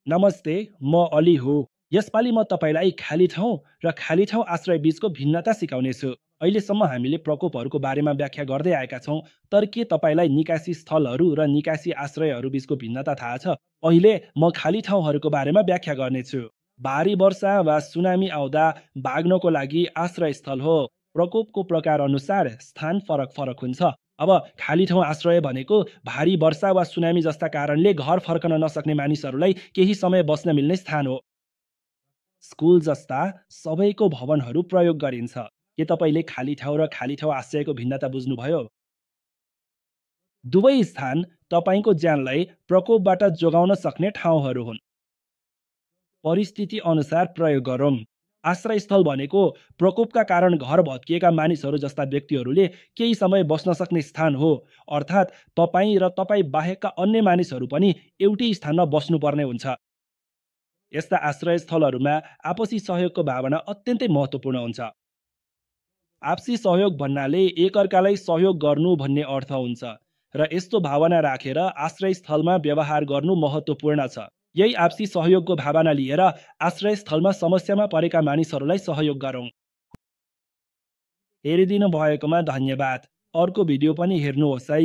नमस्ते, म अली हो। यसपालि म तपाईँलाई खाली ठाउँ र खाली ठाउँ आश्रय बीचको भिन्नता सिकाउनेछु। अहिलेसम्म हामीले प्रकोपहरूको बारेमा व्याख्या गर्दै आएका छौँ, तर के तपाईँलाई निकासी स्थलहरू र निकासी आश्रयहरू बीचको भिन्नता थाहा छ? अहिले म खाली ठाउँहरूको बारेमा व्याख्या गर्नेछु। भारी वर्षा वा सुनामी आउँदा भाग्नको लागि आश्रय स्थल हो। प्रकोपको प्रकार अनुसार स्थान फरक फरक हुन्छ। अब खाली ठाउँ आश्रय भनेको भारी वर्षा वा सुनामी जस्ता कारणले घर फर्कन नसक्ने मानिसहरूलाई केही समय बस्न मिल्ने स्थान हो। स्कुल जस्ता सबैको भवनहरू प्रयोग गरिन्छ। के तपाईँले खाली ठाउँ र खाली ठाउँ आश्रयको भिन्नता बुझ्नुभयो? दुवै स्थान तपाईँको ज्यानलाई प्रकोपबाट जोगाउन सक्ने ठाउँहरू हुन्। परिस्थिति अनुसार प्रयोग गरौँ। आश्रयस्थल भनेको प्रकोपका कारण घर भत्किएका मानिसहरू जस्ता व्यक्तिहरूले केही समय बस्न सक्ने स्थान हो। अर्थात् तपाईँ र तपाईँ बाहेकका अन्य मानिसहरू पनि एउटै स्थानमा बस्नुपर्ने हुन्छ। यस्ता आश्रयस्थलहरूमा आपसी सहयोगको भावना अत्यन्तै महत्त्वपूर्ण हुन्छ। आपसी सहयोग भन्नाले एकअर्कालाई सहयोग गर्नु भन्ने अर्थ हुन्छ र यस्तो भावना राखेर आश्रयस्थलमा व्यवहार गर्नु महत्त्वपूर्ण छ। यही आपसी सहयोगको भावना लिएर आश्रयस्थलमा समस्यामा परेका मानिसहरूलाई सहयोग गरौँ। हेरिदिनु भएकोमा धन्यवाद। अर्को भिडियो पनि हेर्नुहोस् है।